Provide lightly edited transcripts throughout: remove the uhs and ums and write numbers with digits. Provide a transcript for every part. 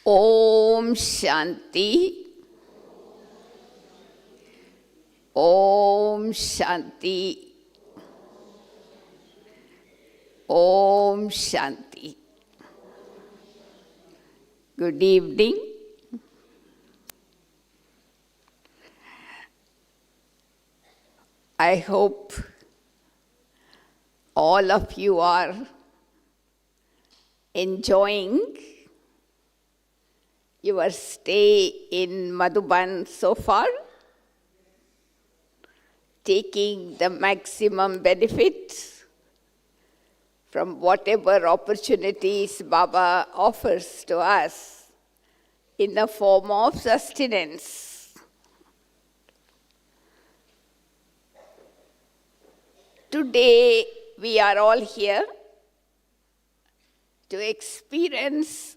Om Shanti. Om Shanti. Om Shanti. Good evening. I hope all of you are enjoying your stay in Madhuban so far, taking the maximum benefit from whatever opportunities Baba offers to us in the form of sustenance. Today, we are all here to experience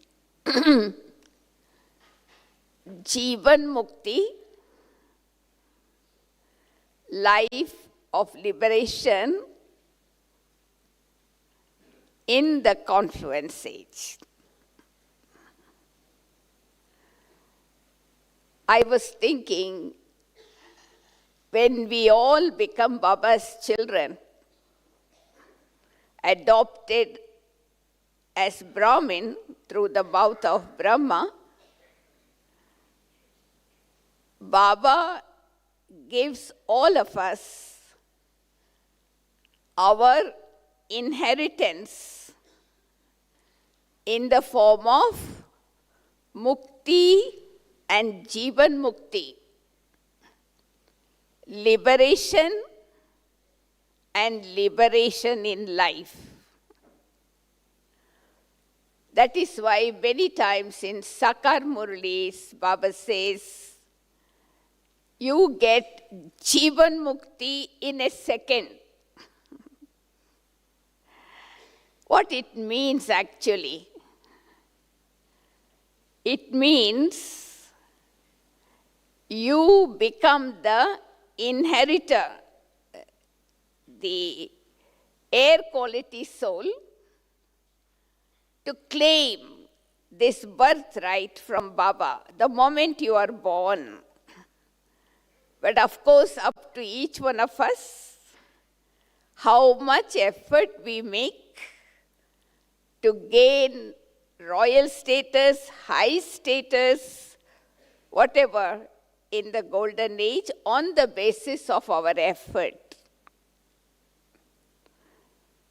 Jeevan Mukti, life of liberation in the Confluence age. I was thinking, when we all become Baba's children, adopted as Brahmin through the mouth of Brahma, Baba gives all of us our inheritance in the form of Mukti and Jeevan Mukti, liberation and liberation in life. That is why many times in Sakar Murlis, Baba says, you get Jeevan Mukti in a second. What it means actually? It means you become the inheritor, the air quality soul, to claim this birthright from Baba the moment you are born. But of course, up to each one of us, how much effort we make to gain royal status, high status, whatever, in the golden age on the basis of our effort.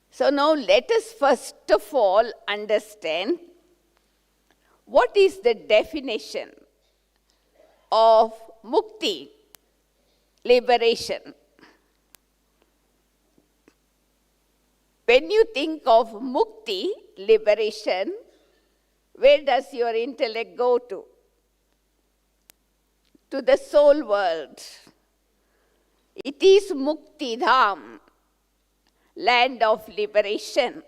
So now let us first of all understand what is the definition of Mukti, liberation. When you think of Mukti, liberation, where does your intellect go to? To the soul world. It is Mukti Dham, land of liberation.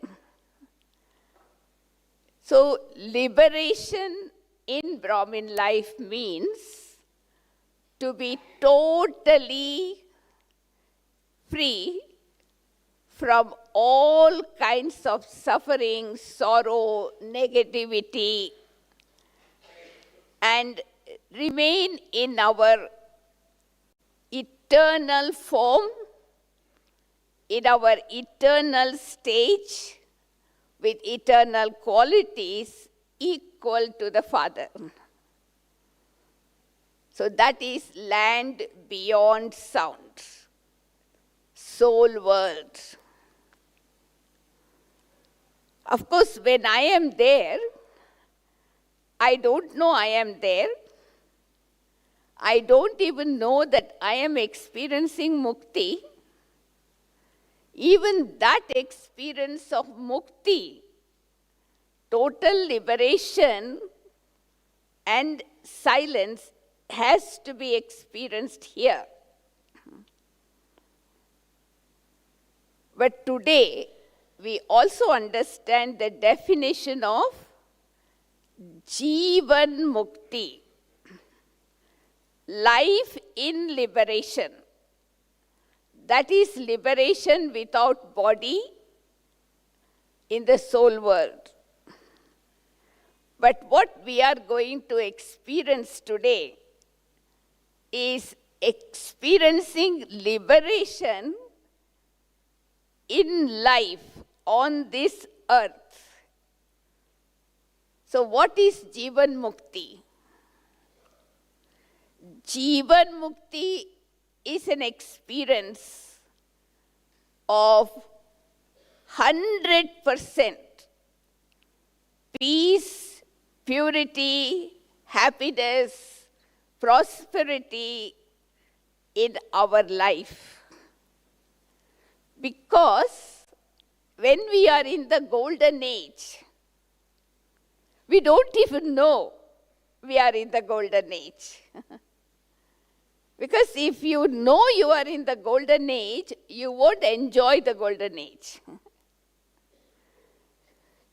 So, liberation in Brahmin life means to be totally free from all kinds of suffering, sorrow, negativity, and remain in our eternal form, in our eternal stage, with eternal qualities equal to the Father. So that is land beyond sound, soul world. Of course, when I am there, I don't know I am there. I don't even know that I am experiencing Mukti. Even that experience of Mukti, total liberation and silence, has to be experienced here. But today, we also understand the definition of Jeevan Mukti, life in liberation. That is liberation without body in the soul world. But what we are going to experience today is experiencing liberation in life on this earth. So what is Jeevan Mukti? Jeevan Mukti is an experience of 100% peace, purity, happiness, prosperity in our life. Because when we are in the golden age, we don't even know we are in the golden age. Because if you know you are in the golden age, you won't enjoy the golden age.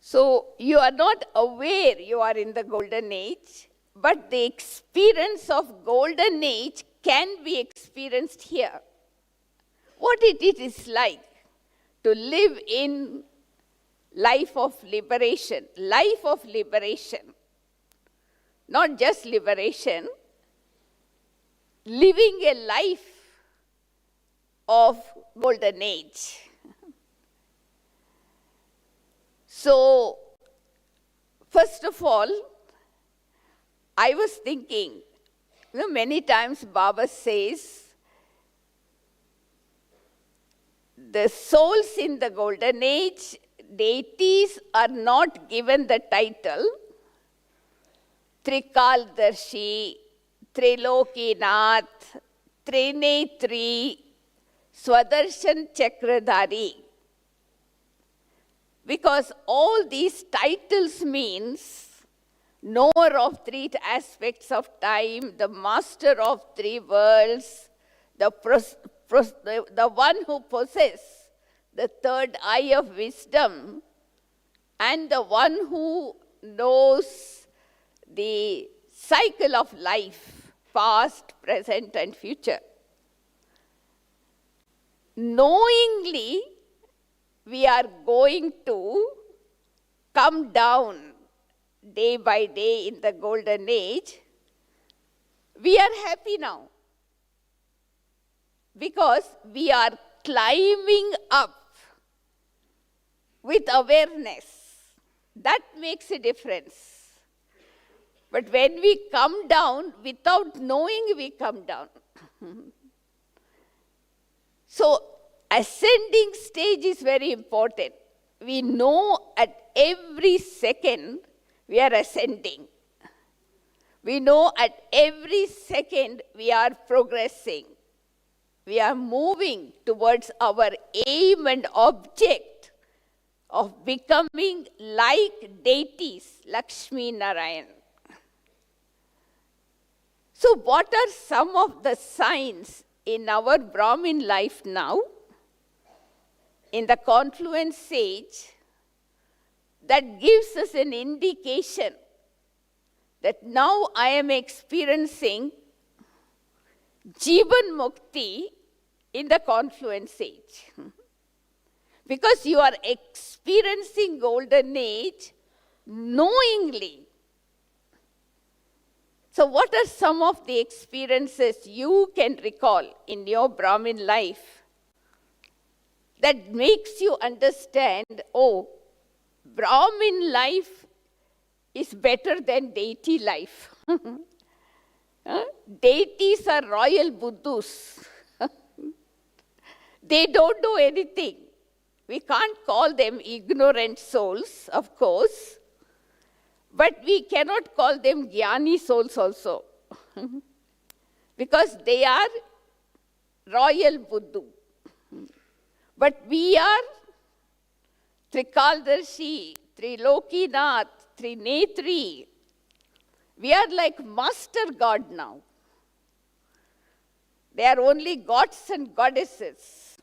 So you are not aware you are in the golden age, but the experience of golden age can be experienced here. What it is like to live in life of liberation. Life of liberation. Not just liberation, living a life of golden age. So, first of all, I was thinking, many times Baba says, the souls in the golden age, deities are not given the title Trikaldarshi, Trilokinath, Trinetri, Swadarshan Chakradhari. Because all these titles means knower of three aspects of time, the master of three worlds, the one who possesses the third eye of wisdom, and the one who knows the cycle of life, past, present, and future. Knowingly, we are going to come down day by day in the golden age. We are happy now because we are climbing up with awareness. That makes a difference. But when we come down, without knowing we come down. So, ascending stage is very important. We know at every second we are ascending. We know at every second we are progressing. We are moving towards our aim and object of becoming like deities, Lakshmi Narayan. So what are some of the signs in our Brahmin life now, in the Confluence stage, that gives us an indication that now I am experiencing Jeevan Mukti in the Confluence age. Because you are experiencing golden age knowingly. So what are some of the experiences you can recall in your Brahmin life that makes you understand, oh, Brahmin life is better than deity life. Deities are royal Buddhas. They don't know anything. We can't call them ignorant souls, of course, but we cannot call them Jnani souls also. Because they are royal Buddha. But we are Trikaldarshi, Trilokinath, Trinetri. We are like master god now. They are only gods and goddesses.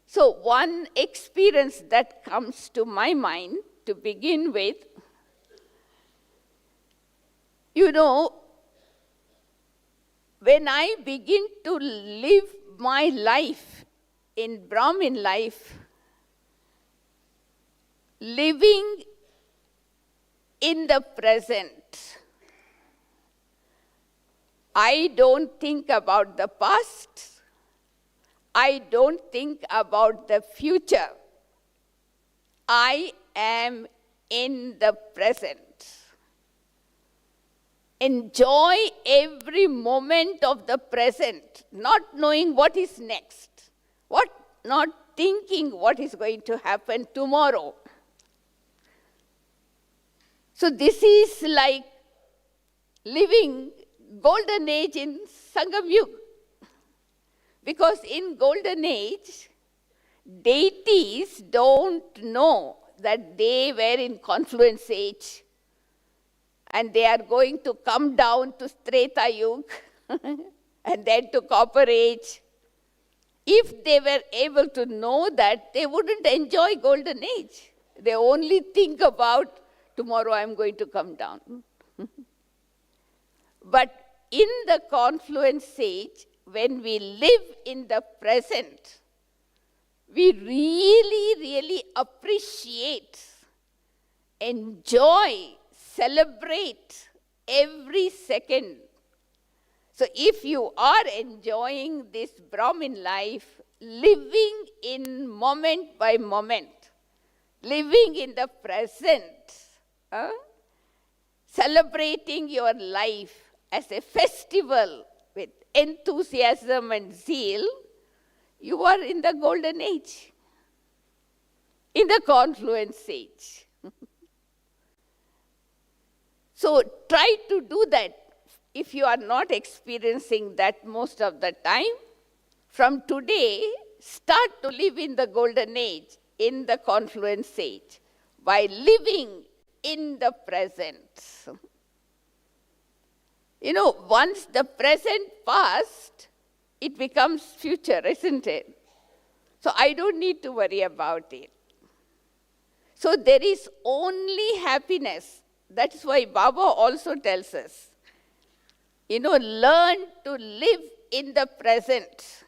So one experience that comes to my mind to begin with, when I begin to live my life in Brahmin life, living in the present. I don't think about the past. I don't think about the future. I am in the present. Enjoy every moment of the present, not knowing what is next, not thinking what is going to happen tomorrow. So this is like living golden age in Sangam Yuga. Because in golden age, deities don't know that they were in Confluence age and they are going to come down to Treta Yuga and then to Copper age. If they were able to know that, they wouldn't enjoy golden age. They only think about, tomorrow I'm going to come down. But in the Confluence age, when we live in the present, we really, really appreciate, enjoy, celebrate every second. So if you are enjoying this Brahmin life, living in moment by moment, living in the present, celebrating your life as a festival with enthusiasm and zeal, you are in the golden age, in the Confluence age. So try to do that. If you are not experiencing that most of the time, from today, start to live in the golden age, in the Confluence age, by living in the present. You know, once the present passed, it becomes future, isn't it? So I don't need to worry about it. So there is only happiness. That's why Baba also tells us, learn to live in the present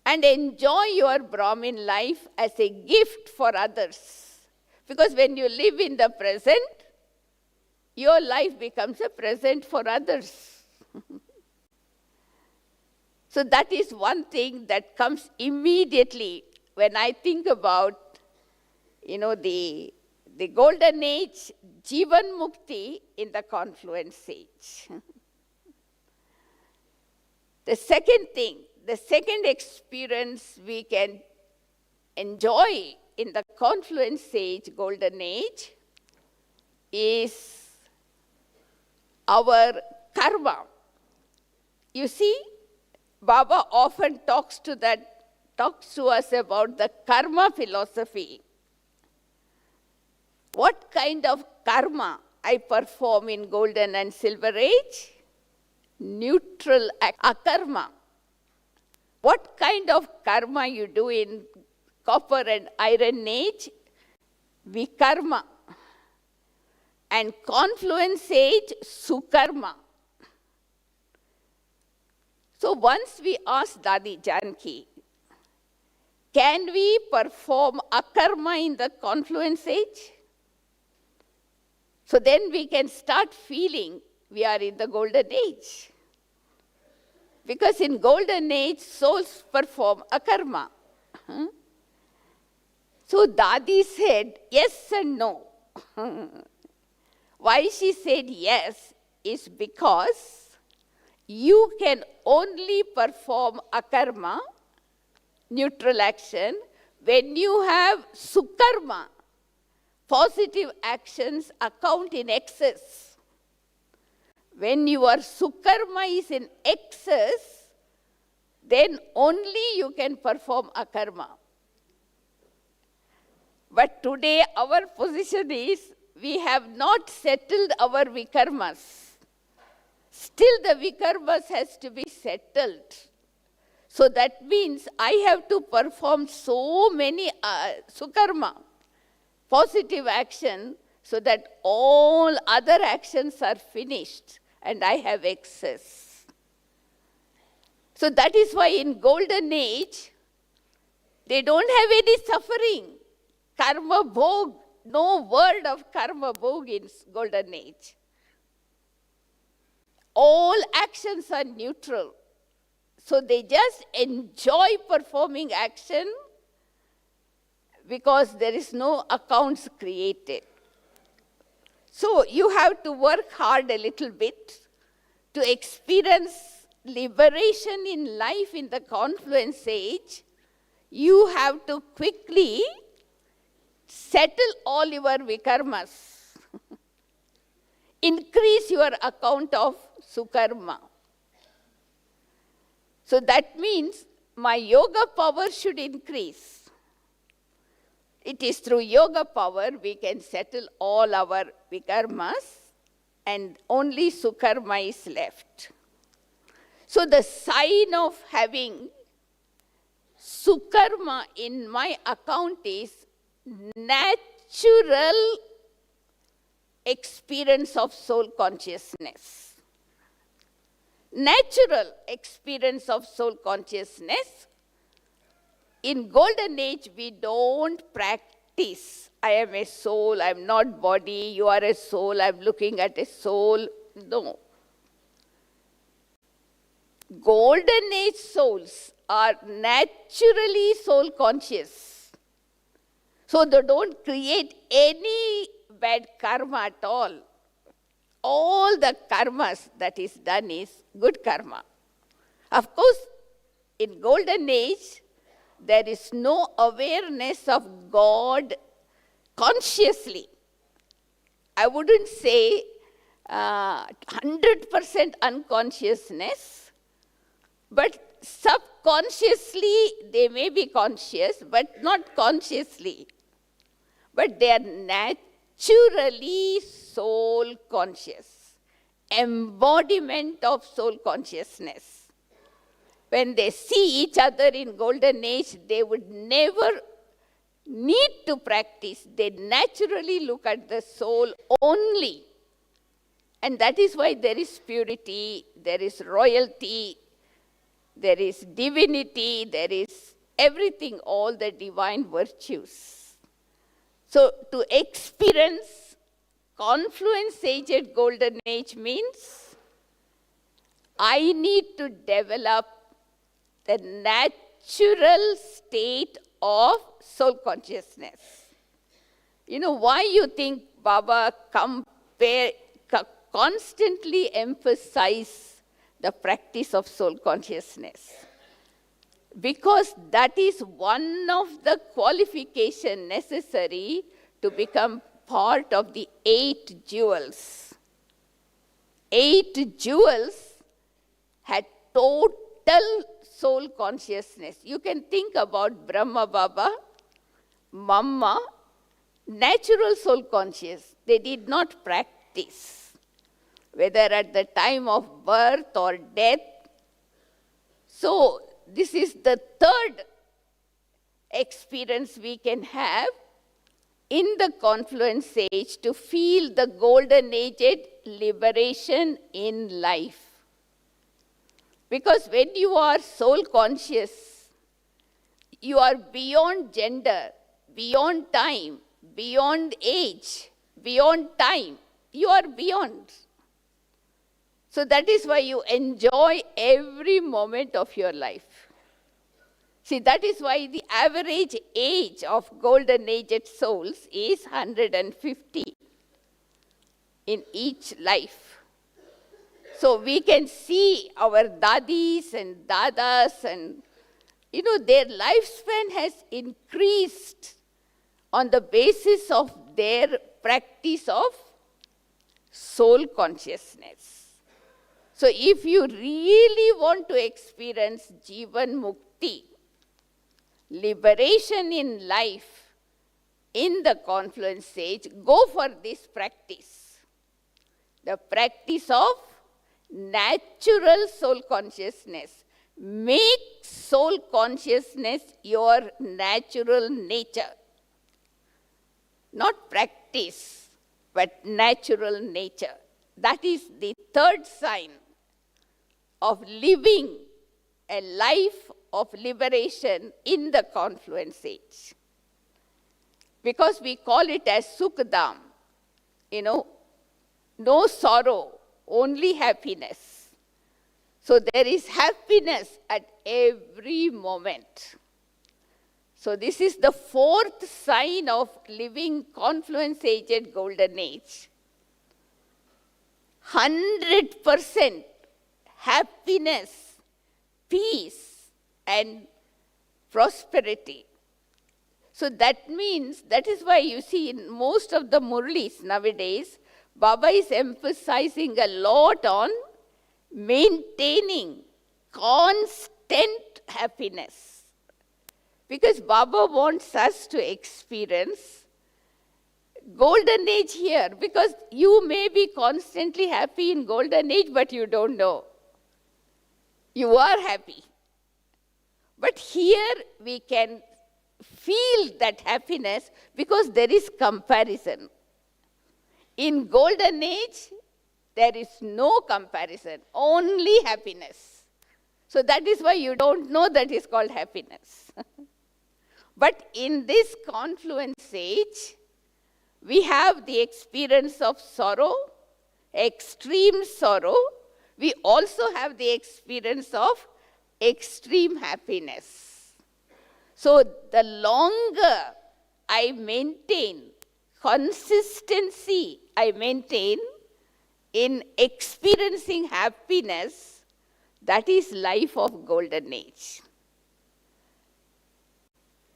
and enjoy your Brahmin life as a gift for others. Because when you live in the present, your life becomes a present for others. So that is one thing that comes immediately when I think about, the golden age, Jeevan Mukti in the Confluence age. The second thing, the second experience we can enjoy in the Confluence age, golden age, is our karma. You see, Baba often talks to us about the karma philosophy. What kind of karma I perform in golden and silver age? Neutral akarma. What kind of karma you do in copper and iron age? Vikarma. And Confluence age, sukarma. So once we asked Dadi Janki, can we perform akarma in the Confluence age? So then we can start feeling we are in the golden age. Because in golden age, souls perform akarma. So Dadi said yes and no. Why she said yes is because you can only perform akarma, neutral action, when you have sukarma, positive actions account in excess. When your sukarma is in excess, then only you can perform akarma. But today our position is we have not settled our vikarmas. Still the vikarmas has to be settled. So that means I have to perform so many sukarma, positive action, so that all other actions are finished and I have excess. So that is why in golden age, they don't have any suffering. Karma bhog no word of karma bhog in golden age. All actions are neutral. So they just enjoy performing action because there is no accounts created. So you have to work hard a little bit to experience liberation in life in the confluence age. You have to quickly settle all your vikarmas. Increase your account of sukarma. So that means my yoga power should increase. It is through yoga power we can settle all our vikarmas and only sukarma is left. So the sign of having sukarma in my account is natural experience of soul consciousness. Natural experience of soul consciousness. In golden age, we don't practice. I am a soul, I am not body, you are a soul, I am looking at a soul. No. Golden age souls are naturally soul conscious. So they don't create any bad karma at all. All the karmas that is done is good karma. Of course, in golden age, there is no awareness of God consciously. I wouldn't say 100% unconsciousness, but subconsciously they may be conscious, but not consciously. But they are naturally soul conscious, embodiment of soul consciousness. When they see each other in golden age, they would never need to practice. They naturally look at the soul only. And that is why there is purity, there is royalty, there is divinity, there is everything, all the divine virtues. So to experience confluence age at golden age means I need to develop the natural state of soul consciousness. You know why you think Baba constantly emphasize the practice of soul consciousness? Because that is one of the qualifications necessary to become part of the 8 jewels. 8 jewels had total soul consciousness. You can think about Brahma Baba, Mama, natural soul conscious. They did not practice, whether at the time of birth or death. So this is the third experience we can have in the confluence age to feel the golden age liberation in life. Because when you are soul conscious, you are beyond gender, beyond time, beyond age, beyond time. You are beyond. So that is why you enjoy every moment of your life. See, that is why the average age of golden aged souls is 150 in each life. So we can see our dadis and dadas and, their lifespan has increased on the basis of their practice of soul consciousness. So if you really want to experience Jeevan Mukti, liberation in life, in the confluence age, go for this practice. The practice of natural soul consciousness. Make soul consciousness your natural nature. Not practice, but natural nature. That is the third sign of living a life of liberation in the confluence age. because we call it as Sukhdam, no sorrow, only happiness. So there is happiness at every moment. So this is the fourth sign of living confluence-aged golden age. 100% happiness, peace, and prosperity. So that means, that is why you see in most of the Murlis nowadays, Baba is emphasizing a lot on maintaining constant happiness. Because Baba wants us to experience golden age here, because you may be constantly happy in golden age, but you don't know. You are happy. But here we can feel that happiness because there is comparison. In golden age, there is no comparison, only happiness. So that is why you don't know that is called happiness. But in this confluence age, we have the experience of sorrow, extreme sorrow. We also have the experience of extreme happiness. So the longer I maintain consistency, I maintain in experiencing happiness, that is life of golden age.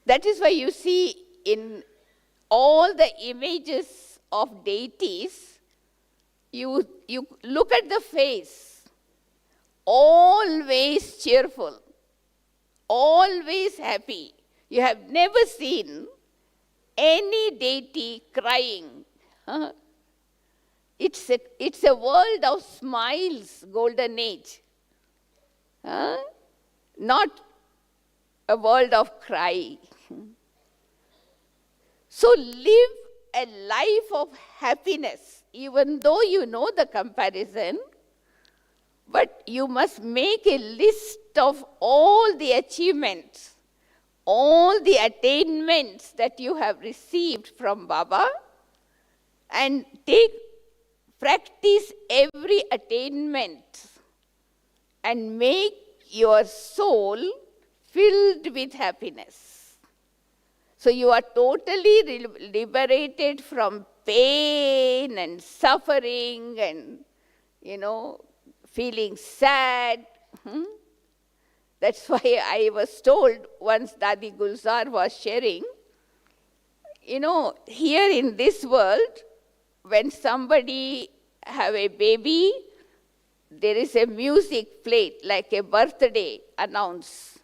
That is why you see in all the images of deities, you look at the face, always cheerful, always happy. You have never seen any deity crying. It's a world of smiles, golden age. Not a world of cry. So live a life of happiness, even though you know the comparison, but you must make a list of all the achievements, all the attainments that you have received from Baba, and practice every attainment and make your soul filled with happiness. So you are totally liberated from pain and suffering and, feeling sad. That's why I was told once Dadi Gulzar was sharing, here in this world, when somebody have a baby, there is a music played like a birthday announce.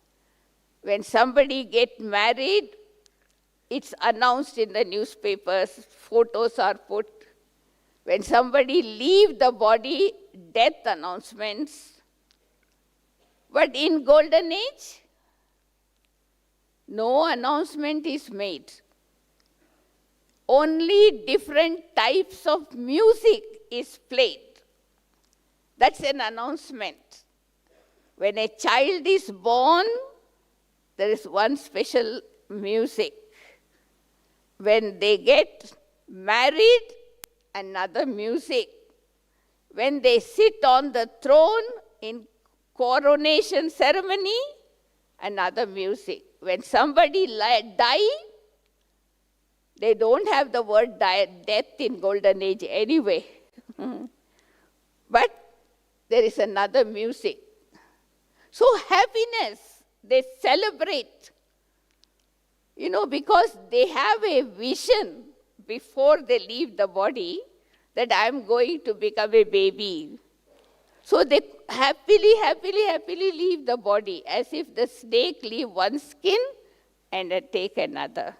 When somebody get married, it's announced in the newspapers, photos are put. When somebody leave the body, death announcements. But in golden age, no announcement is made. Only different types of music is played. That's an announcement. When a child is born, there is one special music. When they get married, another music. When they sit on the throne in coronation ceremony, another music. When somebody die, they don't have the word death in golden age anyway. But there is another music. So happiness, they celebrate. Because they have a vision before they leave the body that I'm going to become a baby. So they happily leave the body, as if the snake leave one skin and take another.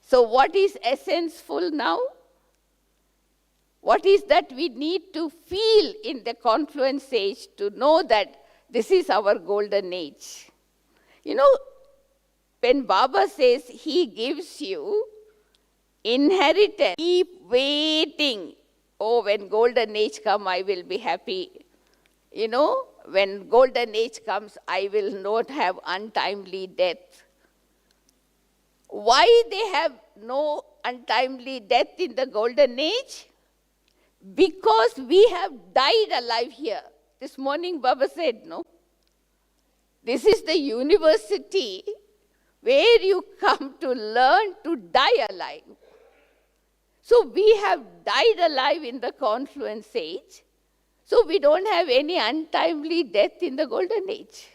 So what is essential now? What is that we need to feel in the confluence age to know that this is our golden age? When Baba says he gives you inheritance, keep waiting. Oh, when golden age comes, I will be happy. When golden age comes, I will not have untimely death. Why they have no untimely death in the golden age? Because we have died alive here. This morning Baba said, no? This is the university where you come to learn to die alive. So we have died alive in the Confluence age. So we don't have any untimely death in the golden age.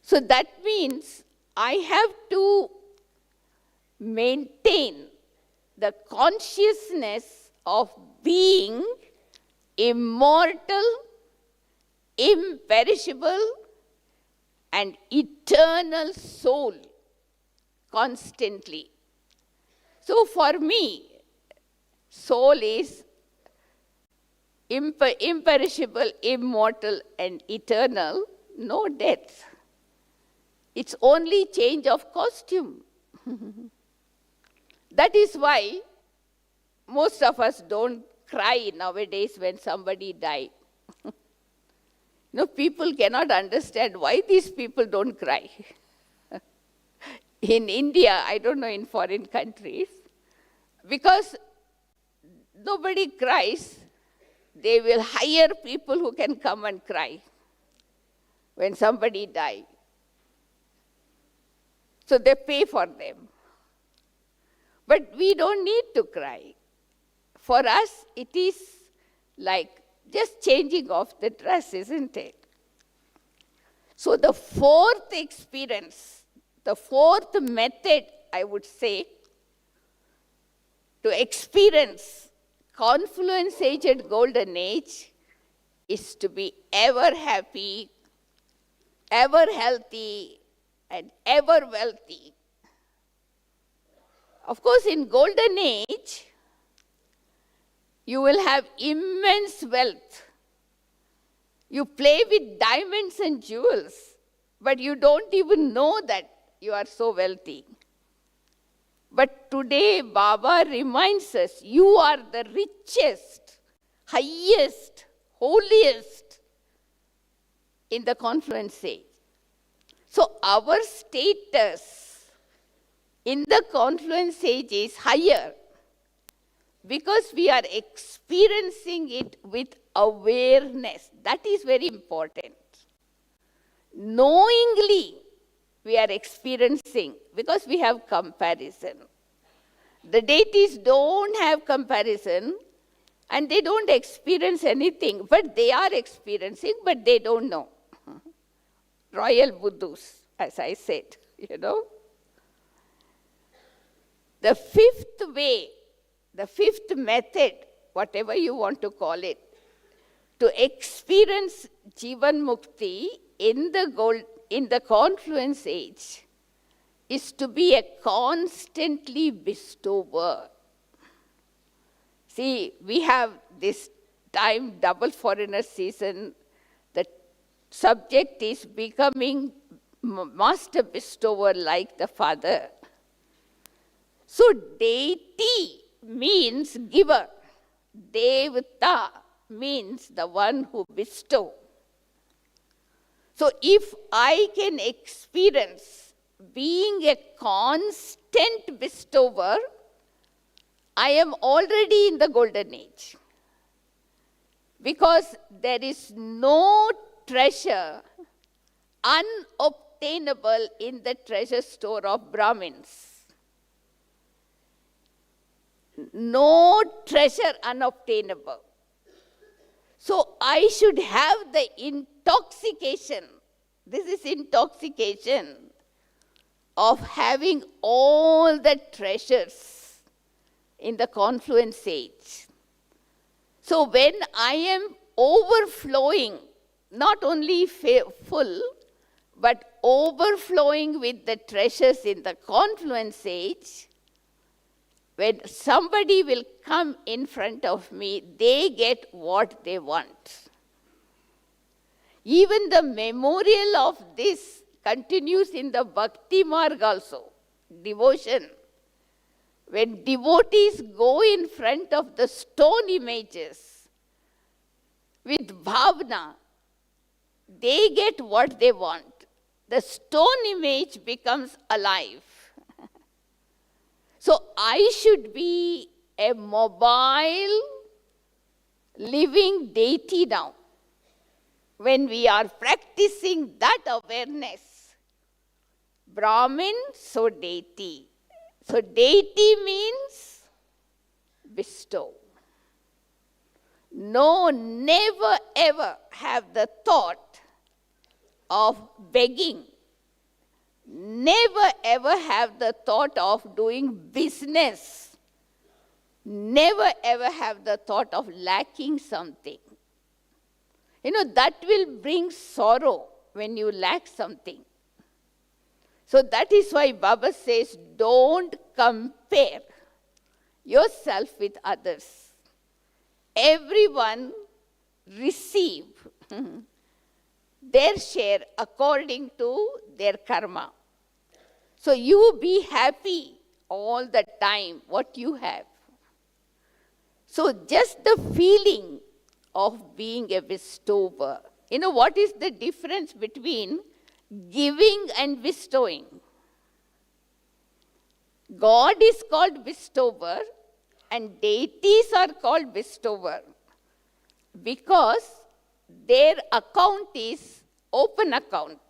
So that means I have to maintain the consciousness of being immortal, imperishable, and eternal soul constantly. So for me, soul is imperishable, immortal, and eternal, no death. It's only change of costume. That is why most of us don't cry nowadays when somebody dies. People cannot understand why these people don't cry. In India, I don't know in foreign countries, because nobody cries, they will hire people who can come and cry when somebody dies. So they pay for them. But we don't need to cry. For us, it is like just changing of the dress, isn't it? So the fourth experience, the fourth method, I would say, to experience Confluence age and golden age is to be ever happy, ever healthy, and ever wealthy. Of course, in golden age, you will have immense wealth. You play with diamonds and jewels, but you don't even know that you are so wealthy. But today, Baba reminds us, you are the richest, highest, holiest in the Confluence age. So our status in the Confluence age is higher because we are experiencing it with awareness. That is very important. Knowingly, we are experiencing because we have comparison. The deities don't have comparison and they don't experience anything, but they are experiencing, but they don't know. Royal Buddhas, as I said, The fifth way, the fifth method, whatever you want to call it, to experience Jeevan Mukti in the Confluence age is to be a constantly bestower. See, we have this time, double foreigner season. The subject is becoming master bestower like the Father. So deity means giver. Devata means the one who bestows. So if I can experience being a constant bestower, I am already in the golden age. Because there is no treasure unobtainable in the treasure store of Brahmins. No treasure unobtainable. So I should have the intoxication. This is intoxication of having all the treasures in the Confluence age. So when I am overflowing, not only full, but overflowing with the treasures in the Confluence age, when somebody will come in front of me, they get what they want. Even the memorial of this continues in the Bhakti Marg also, devotion. When devotees go in front of the stone images with bhavna, they get what they want. The stone image becomes alive. So I should be a mobile, living deity now. When we are practicing that awareness, Brahmin, so deity. So deity means bestow. No, never ever have the thought of begging. Never ever have the thought of doing business. Never ever have the thought of lacking something. That will bring sorrow when you lack something. So that is why Baba says, don't compare yourself with others. Everyone receive their share according to their karma. So you be happy all the time what you have. So just the feeling of being a bestower. What is the difference between giving and bestowing? God is called bestower and deities are called bestower because their account is open account,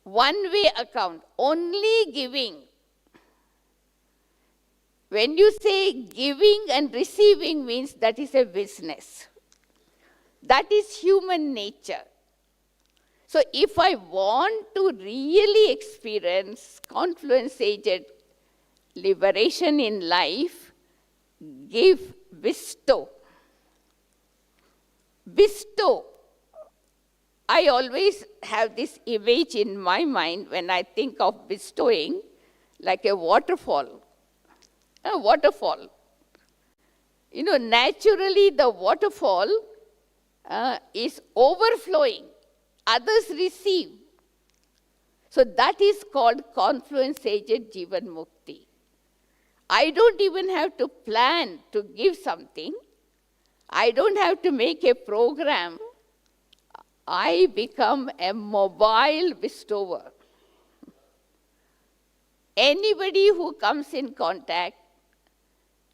one-way account, only giving. When you say giving and receiving means that is a business. That is human nature. So if I want to really experience confluence-aged liberation in life, give, bestow. Bestow. I always have this image in my mind when I think of bestowing, like a waterfall. A waterfall. Naturally the waterfall is overflowing. Others receive. So that is called confluence-aged Jeevan Mukti. I don't even have to plan to give something. I don't have to make a program. I become a mobile bestower. Anybody who comes in contact,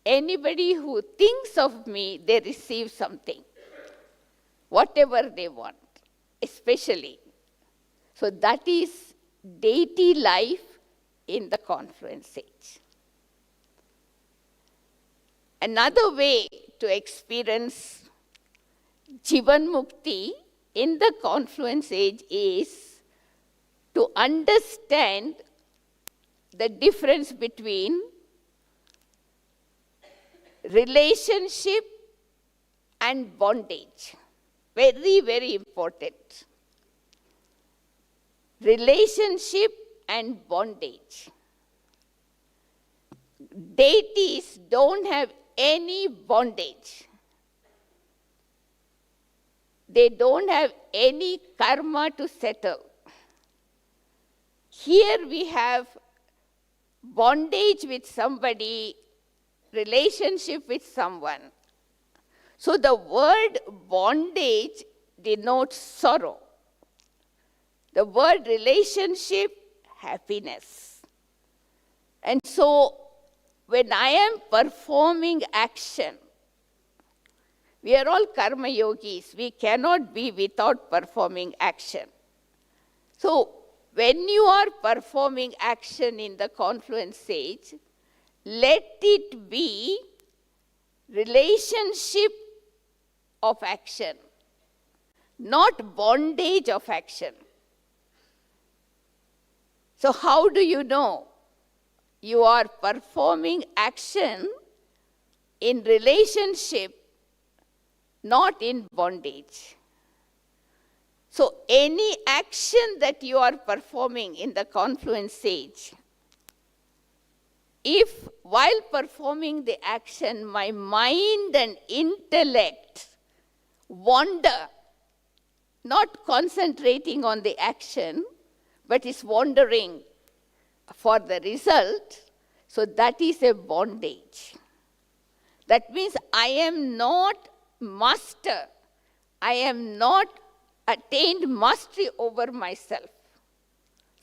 anybody who thinks of me, they receive something. Whatever they want, especially. So that is deity life in the confluence age. Another way to experience Jeevan Mukti in the confluence age is to understand the difference between relationship and bondage. Very, very important. Relationship and bondage. Deities don't have any bondage. They don't have any karma to settle. Here we have bondage with somebody, relationship with someone. So the word bondage denotes sorrow. The word relationship, happiness. And so when I am performing action, we are all karma yogis. We cannot be without performing action. So when you are performing action in the confluence stage, let it be relationship of action, not bondage of action. So how do you know you are performing action in relationship, not in bondage? So any action that you are performing in the confluence stage, if while performing the action, my mind and intellect wander, not concentrating on the action, but is wandering for the result, so that is a bondage. That means I am not master. I am not attained mastery over myself.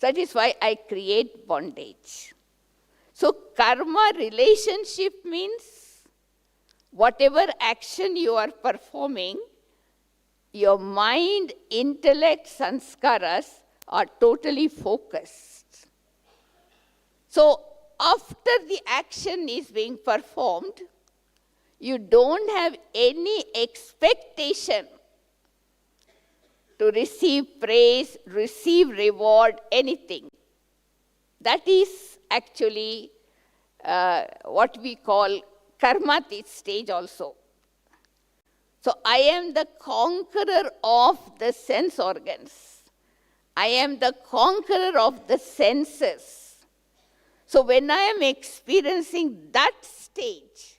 That is why I create bondage. So karma relationship means whatever action you are performing, your mind, intellect, sanskaras are totally focused. So after the action is being performed, you don't have any expectation to receive praise, receive reward, anything. That is actually what we call karmatit stage also. So I am the conqueror of the sense organs. I am the conqueror of the senses. So when I am experiencing that stage,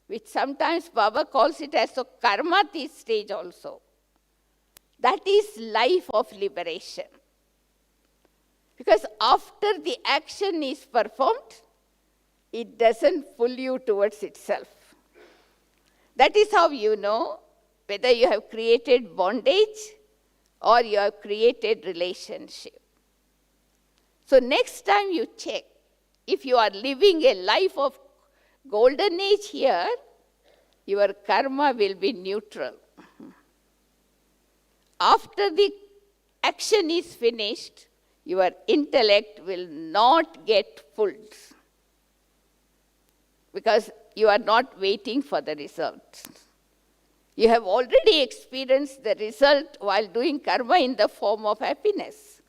which sometimes Baba calls it as a karmatit stage also, that is life of liberation. Because after the action is performed, it doesn't pull you towards itself. That is how you know whether you have created bondage or you have created relationship. So next time you check, if you are living a life of golden age here, your karma will be neutral. After the action is finished, your intellect will not get pulled because you are not waiting for the result. You have already experienced the result while doing karma in the form of happiness.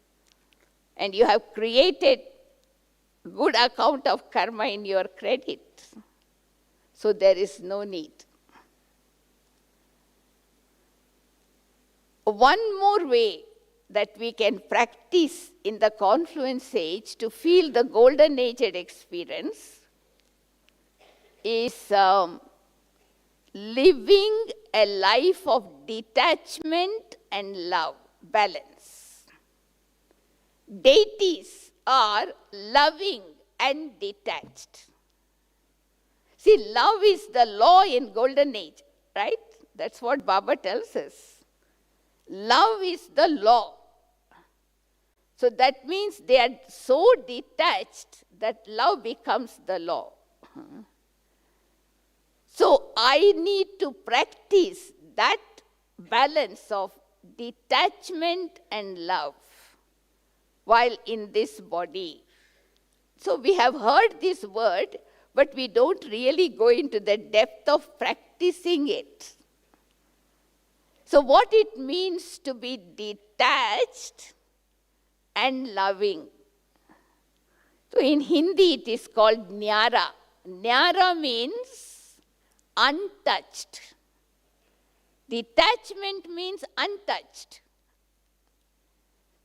And you have created good account of karma in your credit. So there is no need. One more way that we can practice in the Confluence age to feel the golden aged experience is living a life of detachment and love, balance. Deities are loving and detached. See, love is the law in golden age, right? That's what Baba tells us. Love is the law. So that means they are so detached that love becomes the law. So I need to practice that balance of detachment and love while in this body. So we have heard this word, but we don't really go into the depth of practicing it. So what it means to be detached and loving. So in Hindi it is called nyara. Nyara means untouched. Detachment means untouched.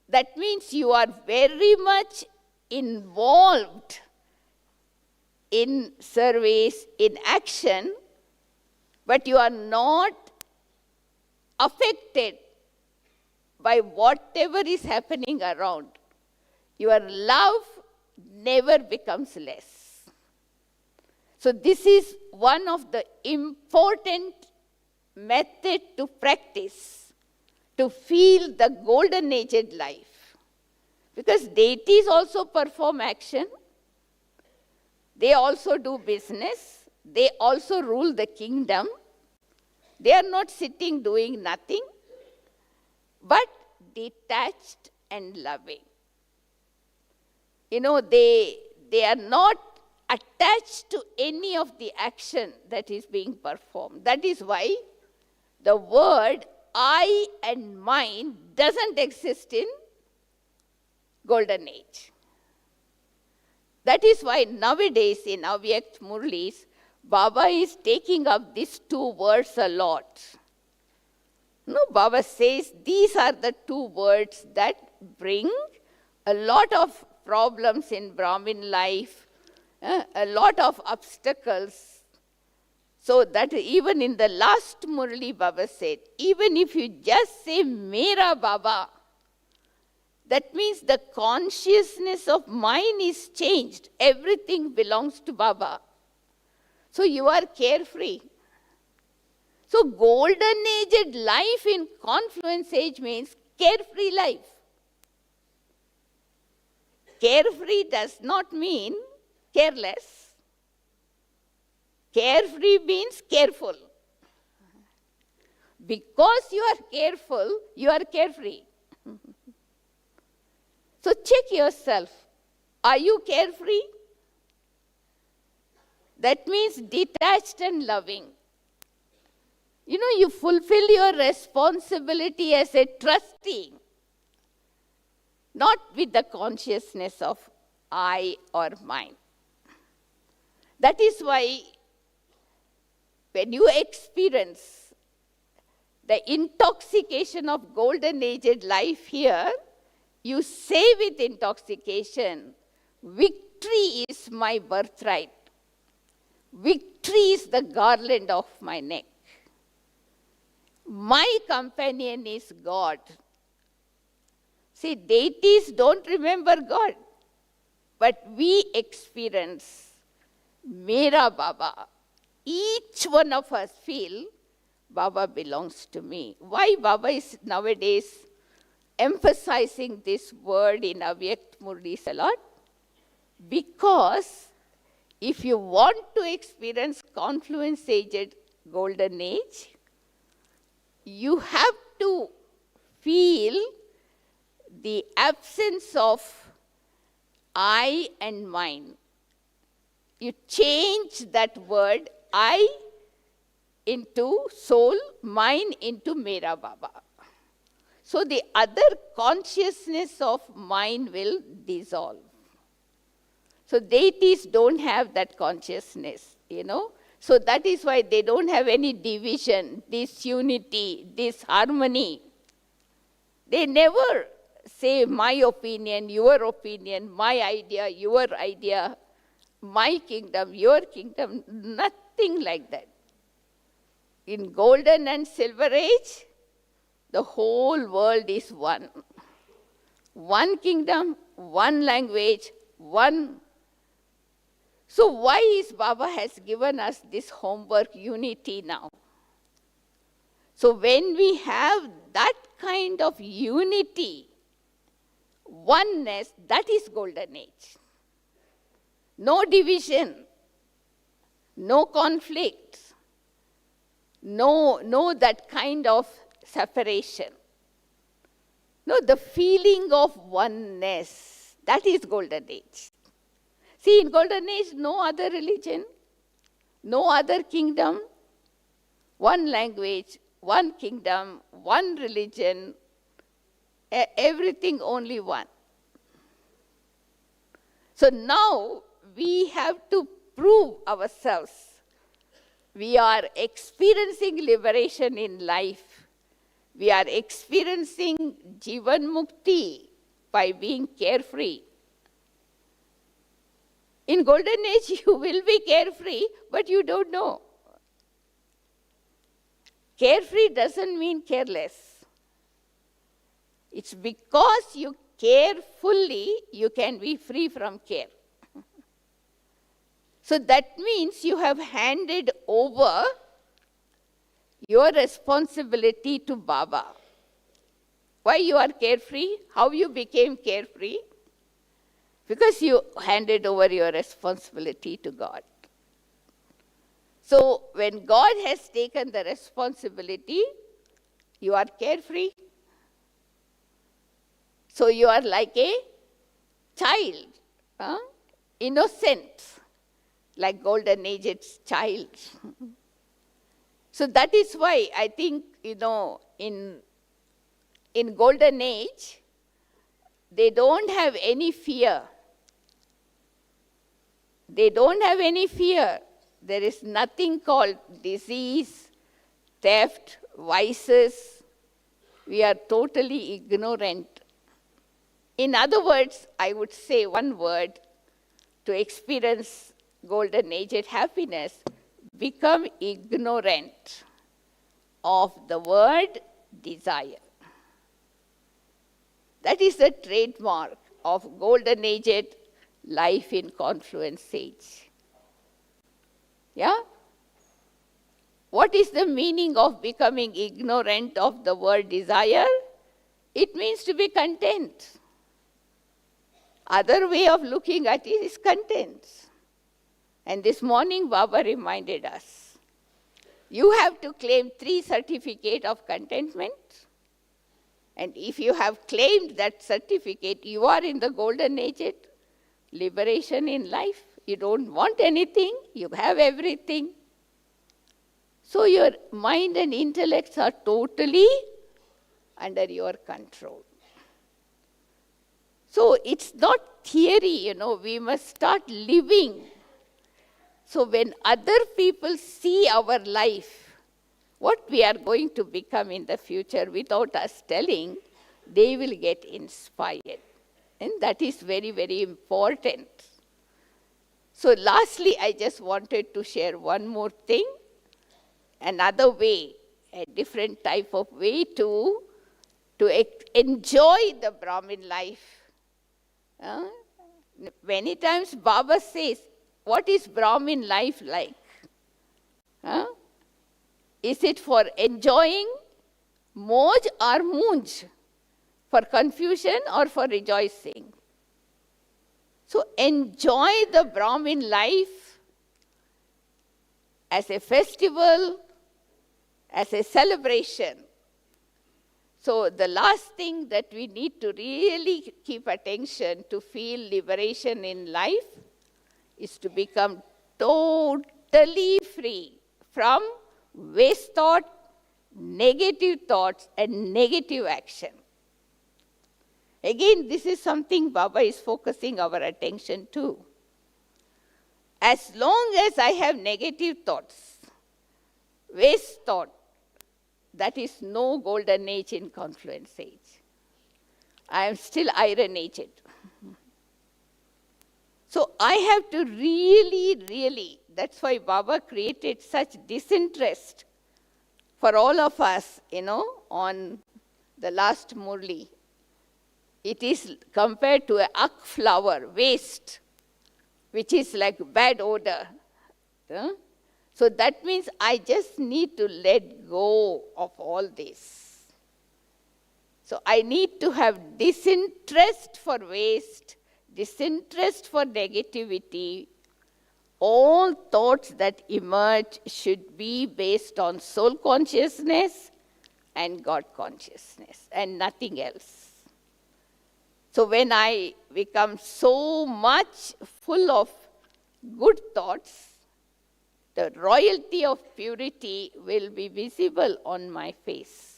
That means you are very much involved in service, in action, but you are not affected by whatever is happening around. Your love never becomes less. So this is one of the important methods to practice, to feel the golden aged life. Because deities also perform action. They also do business. They also rule the kingdom. They are not sitting doing nothing, but detached and loving. You know, they are not attached to any of the action that is being performed. That is why the word I and mine doesn't exist in golden age. That is why nowadays in Avyak Murlis, Baba is taking up these two words a lot. No, Baba says these are the two words that bring a lot of problems in Brahmin life, a lot of obstacles. So that even in the last Murli, Baba said, even if you just say Mera Baba, that means the consciousness of mine is changed. Everything belongs to Baba. So you are carefree. So golden aged life in Confluence age means carefree life. Carefree does not mean careless. Carefree means careful. Because you are careful, you are carefree. So check yourself. Are you carefree? That means detached and loving. You fulfill your responsibility as a trustee, not with the consciousness of I or mine. That is why when you experience the intoxication of golden aged life here, you say with intoxication, victory is my birthright. Victory is the garland of my neck. My companion is God. See, deities don't remember God, but we experience Mera Baba. Each one of us feel Baba belongs to me. Why Baba is nowadays emphasizing this word in Avyakt Murlis a lot? Because if you want to experience Confluence aged golden age, you have to feel the absence of I and mine. You change that word I into soul, mine into Mera Baba. So the other consciousness of mine will dissolve. So deities don't have that consciousness, So that is why they don't have any division, disunity, disharmony. They never say my opinion, my idea, your idea, my kingdom, your kingdom, nothing like that. In golden and silver age, the whole world is one. One kingdom, one language, one. So why is Baba has given us this homework unity now? So when we have that kind of unity, oneness, that is golden age. No division, no conflict, no that kind of separation. No, the feeling of oneness, that is golden age. See, in golden age, no other religion, no other kingdom, one language, one kingdom, one religion, everything only one. So now we have to prove ourselves. We are experiencing liberation in life. We are experiencing Jeevan Mukti by being carefree. In golden age, you will be carefree, but you don't know. Carefree doesn't mean careless. It's because you care fully, you can be free from care. So that means you have handed over your responsibility to Baba. Why you are carefree? How you became carefree? Because you handed over your responsibility to God. So when God has taken the responsibility, you are carefree. So you are like a child, innocent, like golden aged child. So that is why I think, in golden age, they don't have any fear. They don't have any fear. There is nothing called disease, theft, vices. We are totally ignorant. In other words, I would say one word to experience golden aged happiness: become ignorant of the word desire. That is the trademark of golden aged life in Confluence age. Yeah? What is the meaning of becoming ignorant of the word desire? It means to be content. Other way of looking at it is content. And this morning, Baba reminded us, you have to claim 3 certificate of contentment. And if you have claimed that certificate, you are in the golden age of liberation in life. You don't want anything, you have everything. So your mind and intellects are totally under your control. So it's not theory, we must start living. So when other people see our life, what we are going to become in the future without us telling, they will get inspired. And that is very, very important. So lastly, I just wanted to share one more thing, another way, a different type of way to enjoy the Brahmin life. Many times Baba says, what is Brahmin life like? Is it for enjoying moj or munj? For confusion or for rejoicing? So enjoy the Brahmin life as a festival, as a celebration. So the last thing that we need to really keep attention to feel liberation in life is to become totally free from waste thought, negative thoughts, and negative action. Again, this is something Baba is focusing our attention to. As long as I have negative thoughts, waste thought, that is no golden age in Confluence age. I am still iron aged. So I have to really, that's why Baba created such disinterest for all of us, on the last Murli. It is compared to an akk flower, waste, which is like bad odor. So that means I just need to let go of all this. So I need to have disinterest for waste, disinterest for negativity. All thoughts that emerge should be based on soul consciousness and God consciousness and nothing else. So when I become so much full of good thoughts, the royalty of purity will be visible on my face.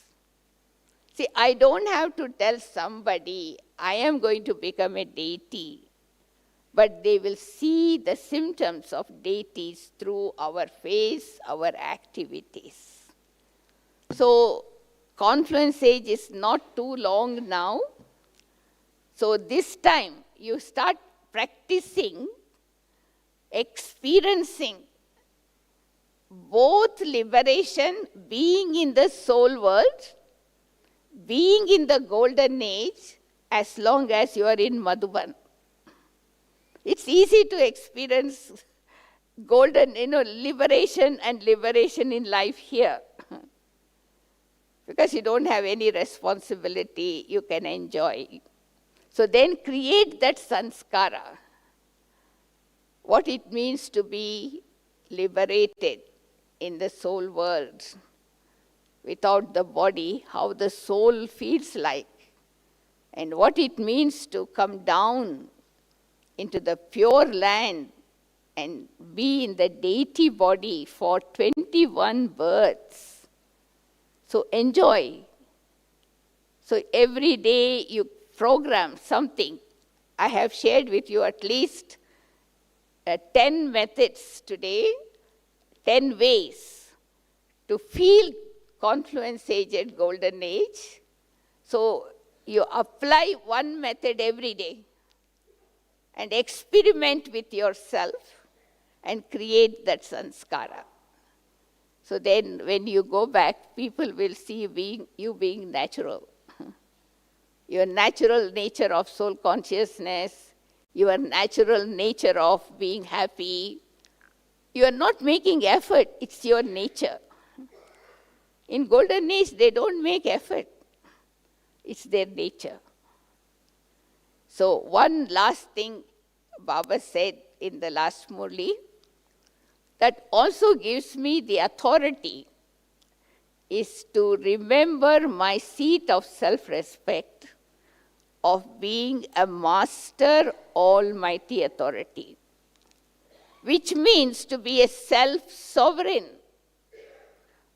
See, I don't have to tell somebody I am going to become a deity, but they will see the symptoms of deities through our face, our activities. So Confluence age is not too long now. So this time you start practicing, experiencing both liberation, being in the soul world, being in the golden age, as long as you are in Madhuban. It's easy to experience golden, liberation and liberation in life here. Because you don't have any responsibility, you can enjoy. So then create that sanskara. What it means to be liberated in the soul world. Without the body, how the soul feels like. And what it means to come down into the pure land and be in the deity body for 21 births. So enjoy. So every day you program something. I have shared with you at least 10 methods today, 10 ways to feel Confluence age at golden age. So you apply one method every day and experiment with yourself and create that sanskara. So then when you go back, people will see you being natural. Your natural nature of soul consciousness, your natural nature of being happy. You are not making effort, it's your nature. In golden age, they don't make effort. It's their nature. So one last thing Baba said in the last Murli, that also gives me the authority is to remember my seat of self-respect of being a master almighty authority, which means to be a self-sovereign.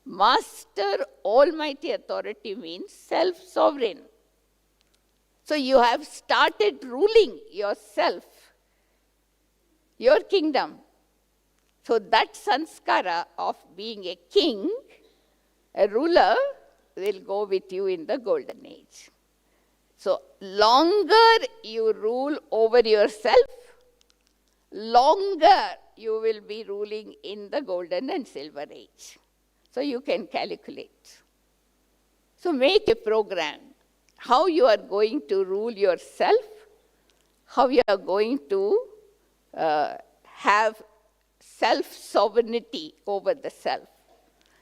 Master almighty authority means self-sovereign. So you have started ruling yourself, your kingdom. So that sanskara of being a king, a ruler, will go with you in the golden age. So longer you rule over yourself, longer you will be ruling in the golden and silver age. So you can calculate. So make a program. How you are going to rule yourself, how you are going to have self-sovereignty over the self.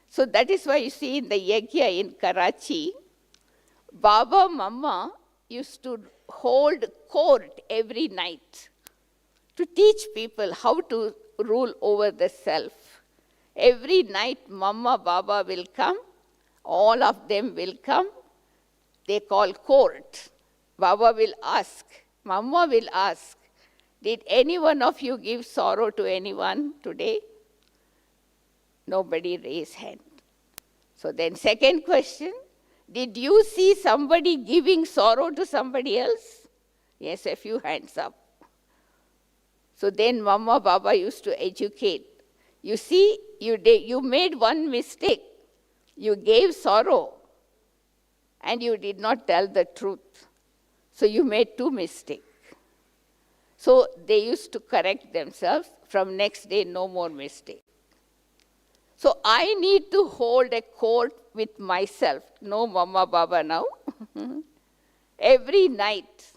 So that is why you see in the yajna in Karachi, Baba Mama used to hold court every night to teach people how to rule over the self. Every night Mama, Baba will come, all of them will come. They call court. Baba will ask, Mama will ask, did any one of you give sorrow to anyone today? Nobody raised hand. So then second question, did you see somebody giving sorrow to somebody else? Yes, a few hands up. So then Mama, Baba used to educate. You see, you made one mistake. You gave sorrow and you did not tell the truth. So you made two mistakes. So they used to correct themselves. From next day, no more mistake. So I need to hold a court with myself. No Mama, Baba now. Every night,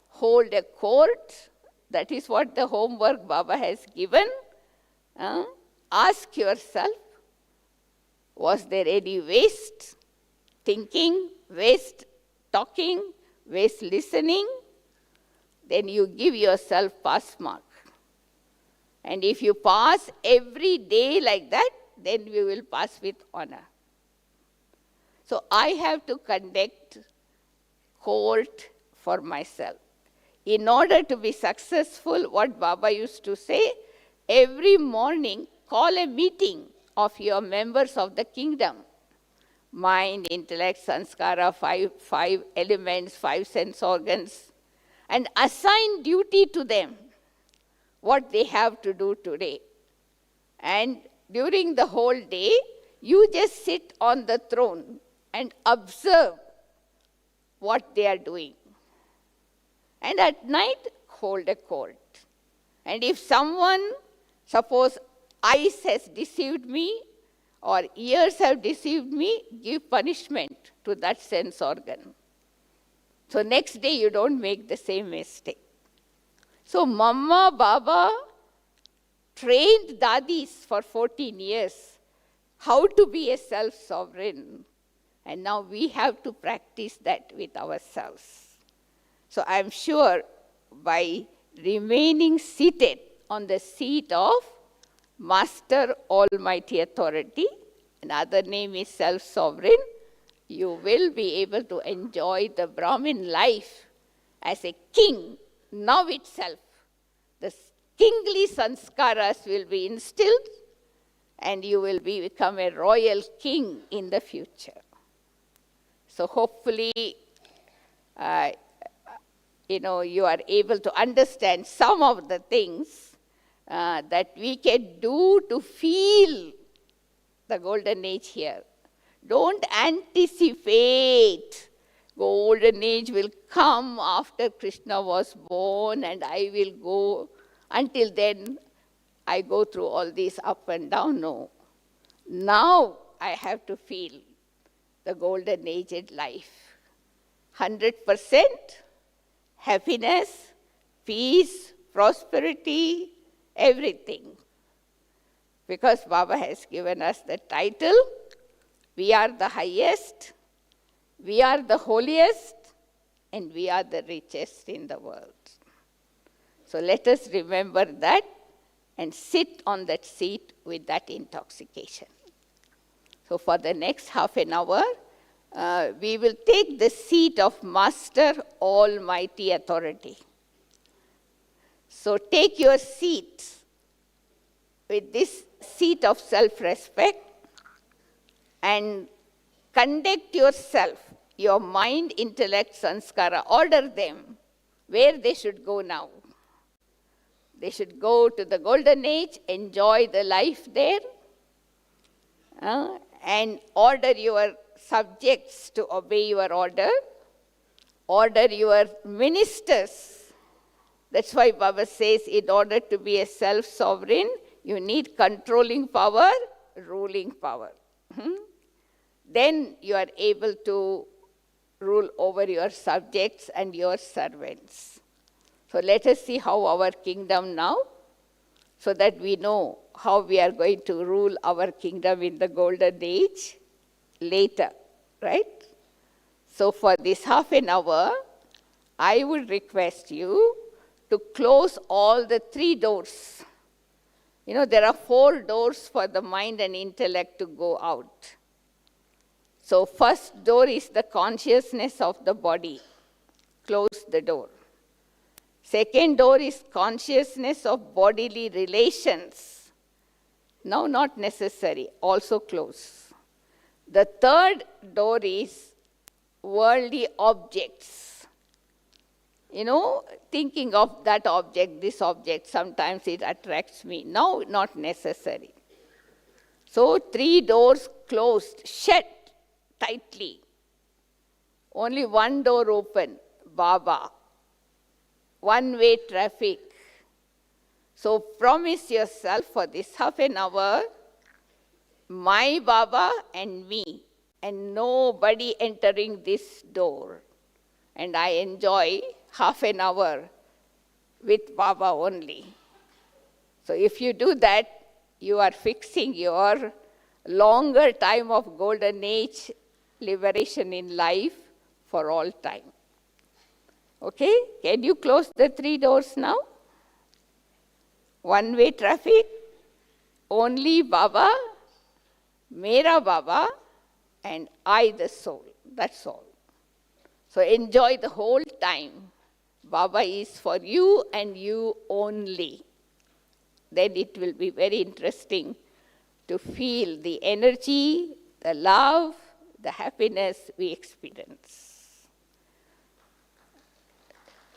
hold a court. That is what the homework Baba has given. Ask yourself, was there any waste thinking, waste talking, waste listening? Then you give yourself pass mark. And if you pass every day like that, then we will pass with honor. So I have to conduct court for myself. In order to be successful, what Baba used to say, every morning call a meeting of your members of the kingdom. Mind, intellect, sanskara, five elements, 5 sense organs, and assign duty to them, what they have to do today. And during the whole day, you just sit on the throne and observe what they are doing. And at night, hold a court. And if someone, suppose eyes has deceived me or ears have deceived me, give punishment to that sense organ. So next day you don't make the same mistake. So Mama, Baba trained dadis for 14 years how to be a self-sovereign. And now we have to practice that with ourselves. So I'm sure by remaining seated on the seat of Master Almighty Authority, another name is self-sovereign, you will be able to enjoy the Brahmin life as a king now itself. The kingly sanskaras will be instilled and you will become a royal king in the future. So hopefully, you are able to understand some of the things that we can do to feel the golden age here. Don't anticipate golden age will come after Krishna was born and I will go. Until then, I go through all this up and down. No. Now I have to feel the golden aged life. 100% happiness, peace, prosperity, everything. Because Baba has given us the title, we are the highest, we are the holiest, and we are the richest in the world. So let us remember that and sit on that seat with that intoxication. So for the next half an hour, we will take the seat of Master Almighty Authority. So take your seat with this seat of self-respect and conduct yourself, your mind, intellect, sanskara, order them where they should go now. They should go to the golden age, enjoy the life there, and order your subjects to obey your order. Order your ministers. That's why Baba says, in order to be a self-sovereign, you need controlling power, ruling power. Then you are able to rule over your subjects and your servants. So let us see how our kingdom now, so that we know how we are going to rule our kingdom in the golden age later, right? So for this half an hour, I would request you to close all the 3 doors. You know, there are 4 doors for the mind and intellect to go out. So first door is the consciousness of the body. Close the door. Second door is consciousness of bodily relations. Now not necessary, also close. The third door is worldly objects. You know, thinking of that object, this object, sometimes it attracts me. Now not necessary. So 3 doors closed, shut tightly. Only 1 door open, Baba. One-way traffic. So promise yourself for this half an hour, my Baba and me, and nobody entering this door. And I enjoy half an hour with Baba only. So if you do that, you are fixing your longer time of golden age liberation in life for all time. Okay, can you close the 3 doors now? One-way traffic, only Baba, Mera Baba, and I the soul. That's all. So enjoy the whole time. Baba is for you and you only. Then it will be very interesting to feel the energy, the love, the happiness we experience.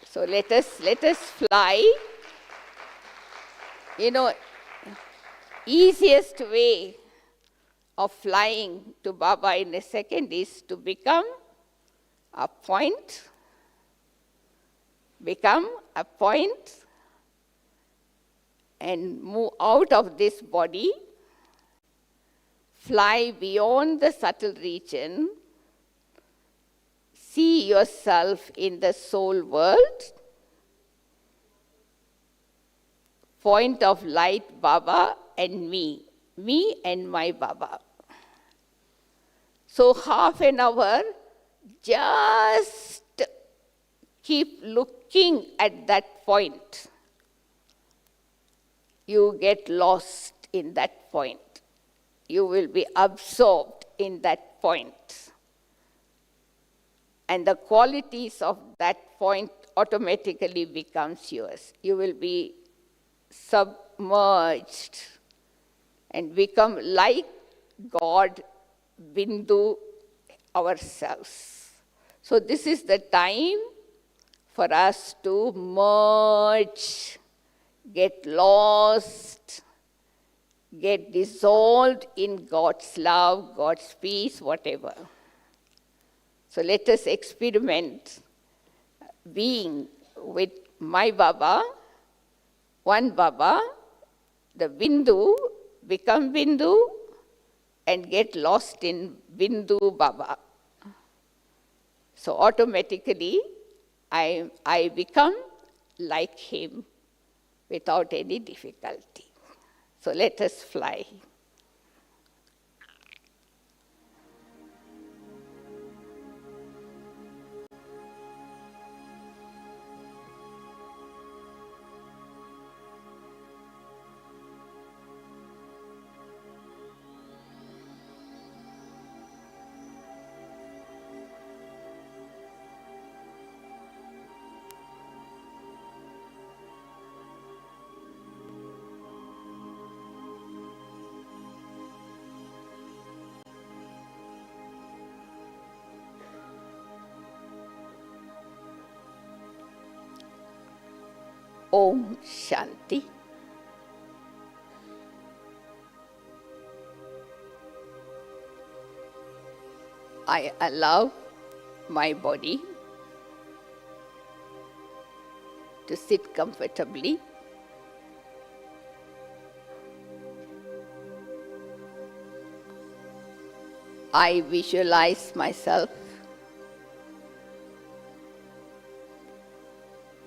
So let us fly. You know, easiest way of flying to Baba in a second is to become a point, and move out of this body, fly beyond the subtle region, see yourself in the soul world, point of light, Baba, and me and my Baba. So half an hour, just keep looking at that point. You get lost in that point. You will be absorbed in that point. And the qualities of that point automatically becomes yours. You will be submerged and become like God, Bindu, ourselves. So this is the time for us to merge, get lost, get dissolved in God's love, God's peace, whatever. So let us experiment being with my Baba, one Baba, the Bindu, become Bindu, and get lost in Bindu Baba. So automatically, I become like him without any difficulty. So let us fly. Om Shanti. I allow my body to sit comfortably. I visualize myself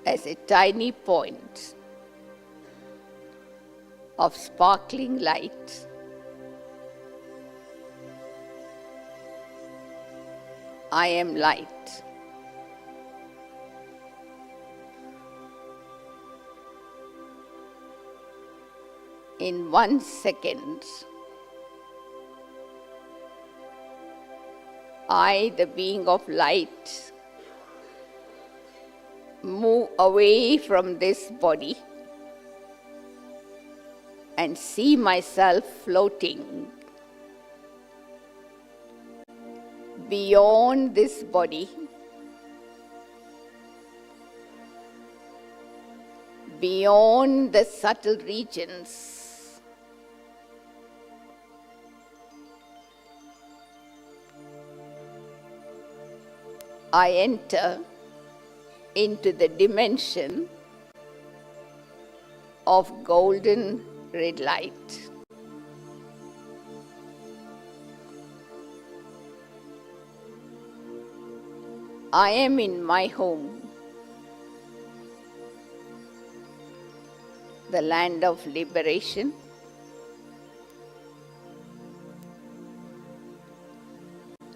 as a tiny point of sparkling light. I am light. In 1 second, I, the being of light, move away from this body and see myself floating beyond this body, beyond the subtle regions, I enter into the dimension of golden red light. I am in my home, the land of liberation.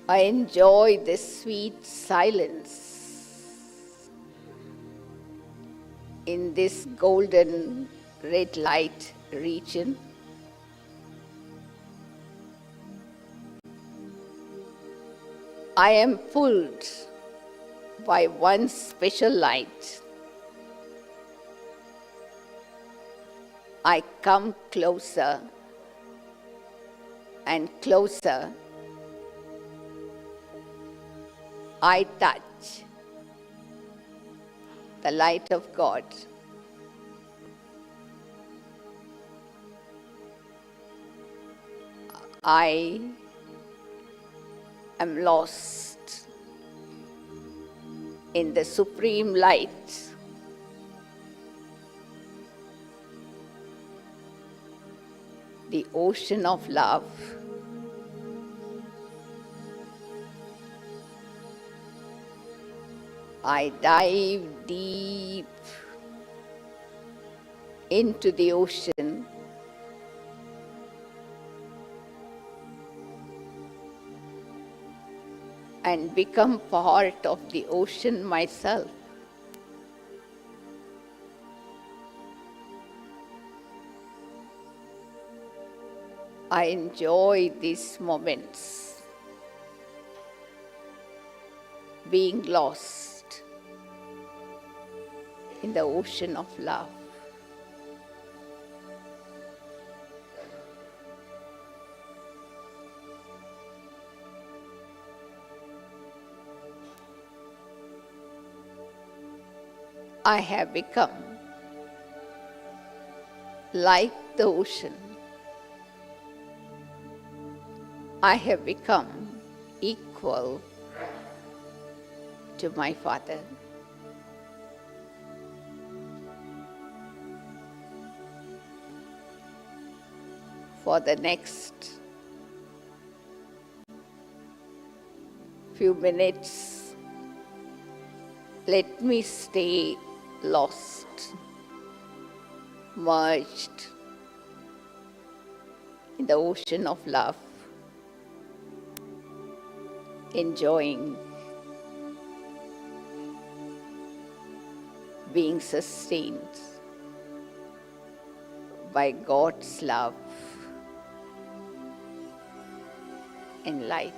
I enjoy the sweet silence in this golden red light region. I am pulled by one special light. I come closer and closer. I touch the light of God. I am lost in the supreme light. The ocean of love. I dive deep into the ocean and become part of the ocean myself. I enjoy these moments, being lost in the ocean of love. I have become like the ocean. I have become equal to my Father. For the next few minutes, let me stay lost, merged in the ocean of love, enjoying being sustained by God's love and light.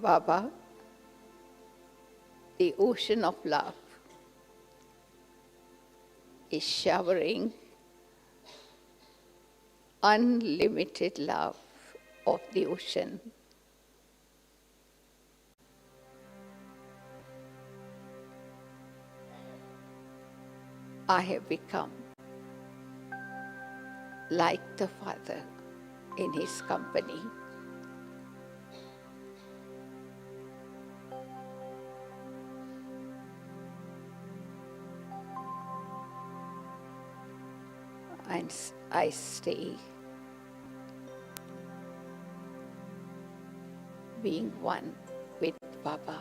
Baba, the ocean of love, is showering unlimited love of the ocean. I have become like the Father in his company. And I stay being one with Baba.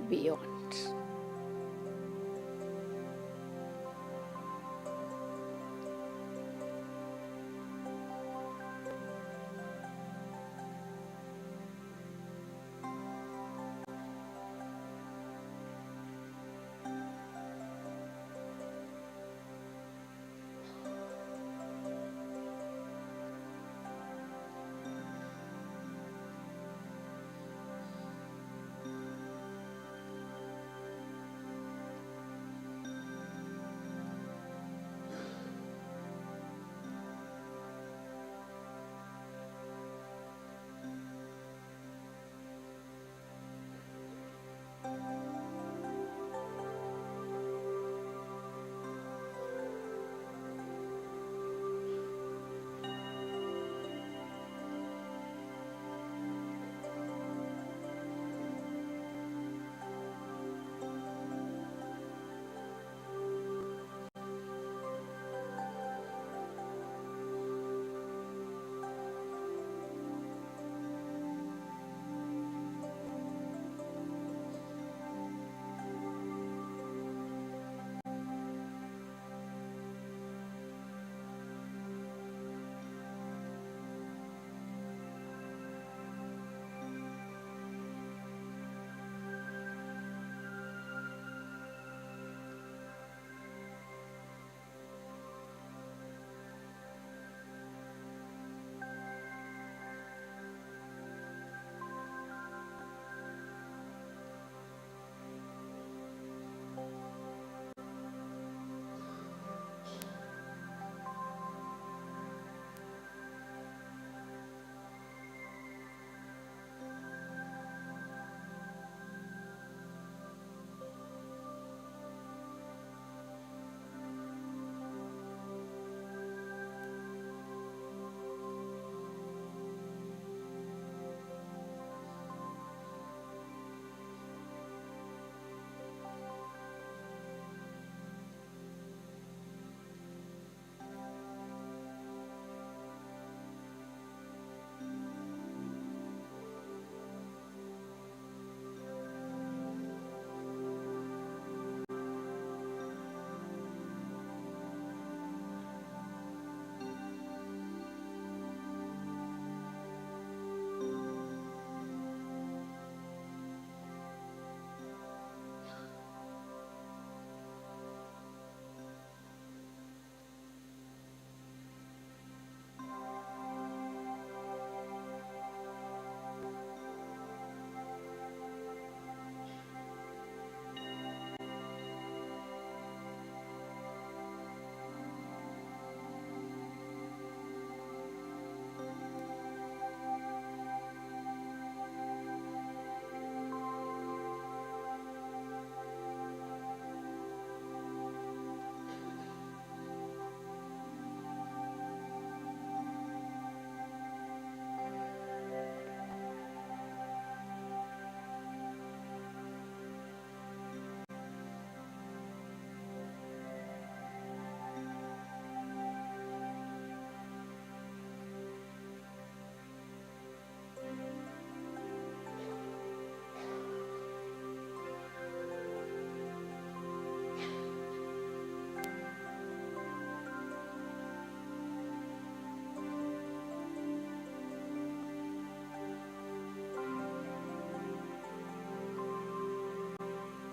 Beyond.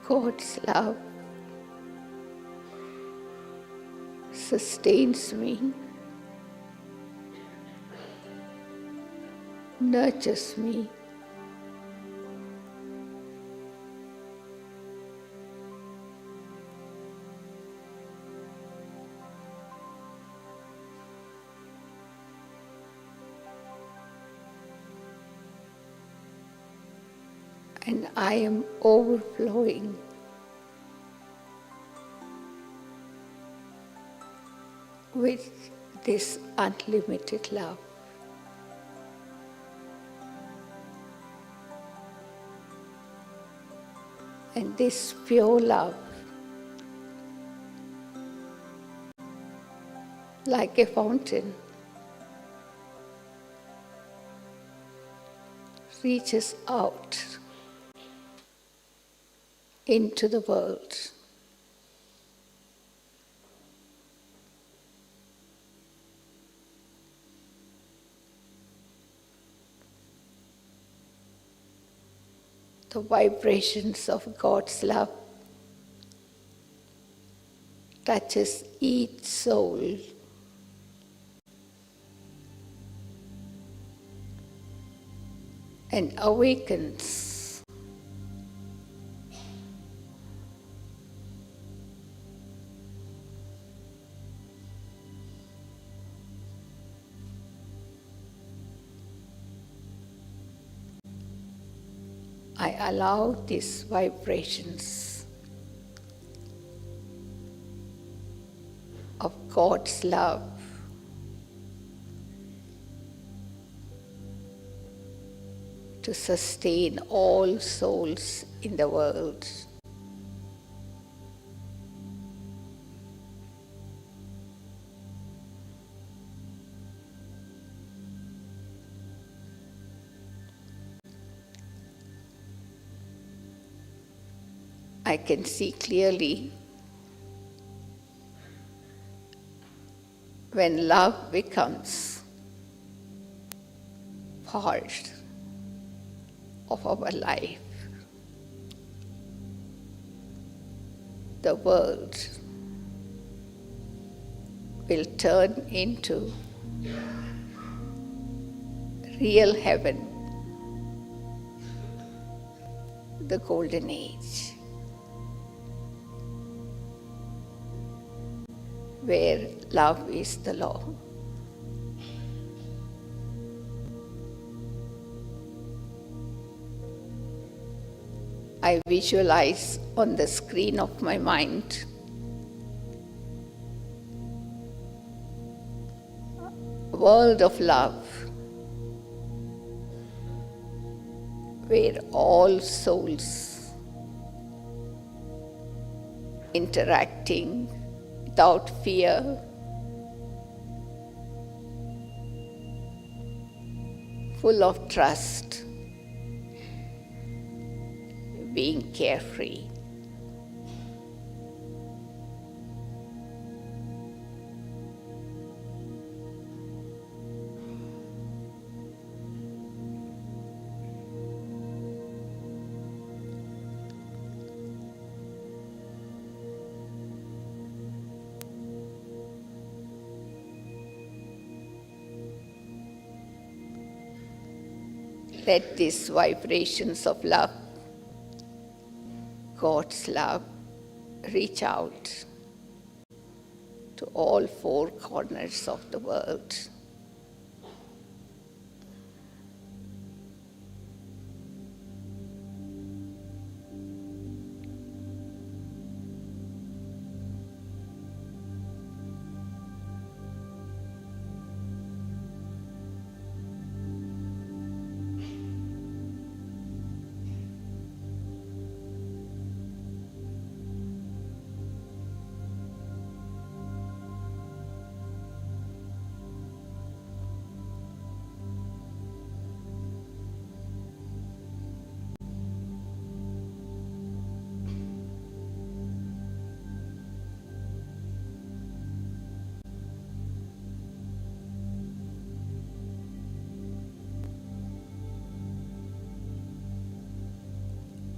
God's love sustains me nurtures me. And I am overflowing with this unlimited love. And this pure love, like a fountain, reaches out into the world. The vibrations of God's love touches each soul and awakens I allow these vibrations of God's love to sustain all souls in the world. I can see clearly when love becomes part of our life, the world will turn into real heaven, the golden age, where love is the law. I visualize on the screen of my mind a world of love where all souls interacting without fear, full of trust, being carefree. Let these vibrations of love, God's love, reach out to all four corners of the world.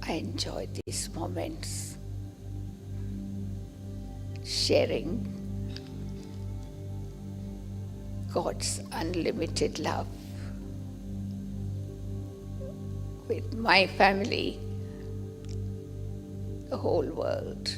I enjoy these moments, sharing God's unlimited love with my family, the whole world.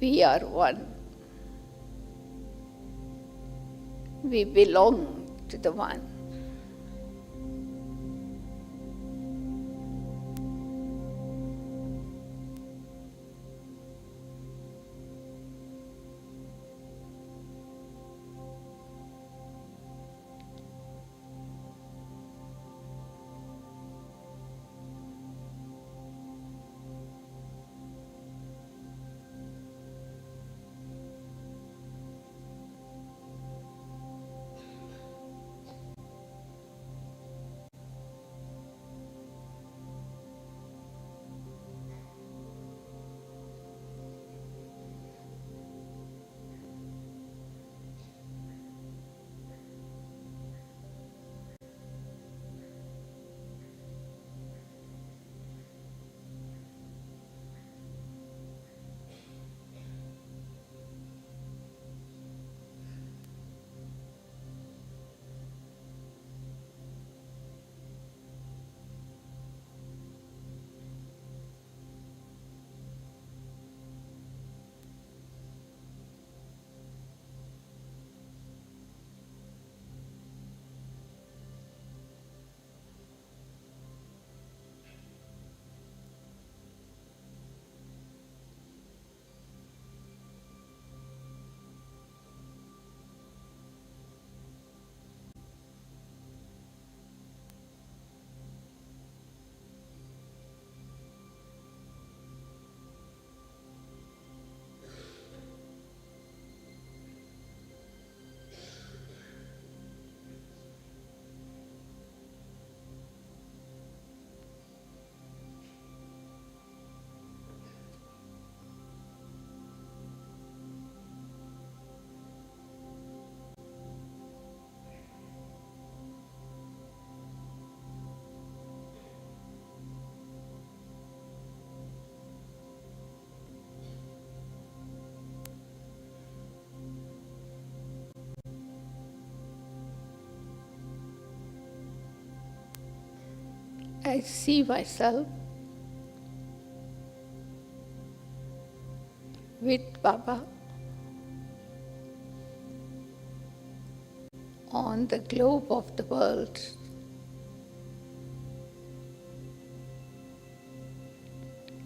We are one. We belong to the one. I see myself with Baba on the globe of the world,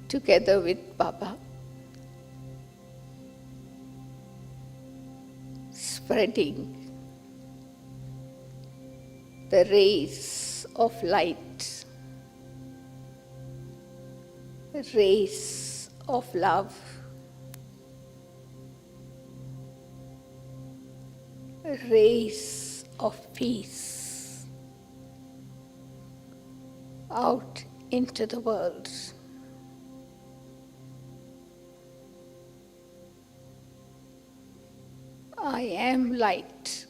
together with Baba, spreading the rays of light, rays of love, rays of peace out into the world. I am light.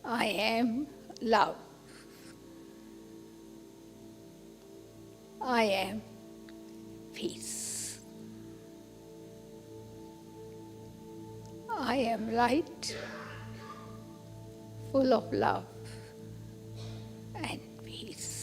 I am love. I am peace. I am light, full of love and peace.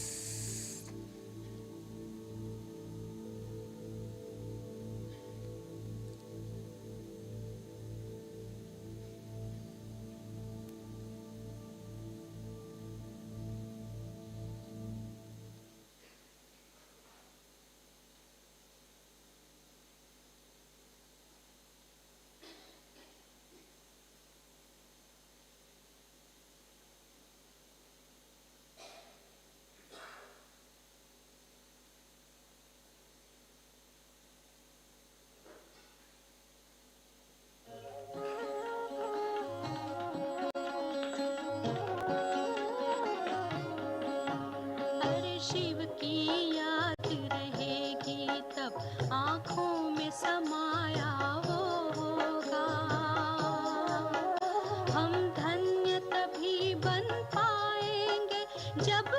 Shiv की याद रहेगी तब आँखों में समाया वो होगा। हम धन्य तभी बन पाएंगे जब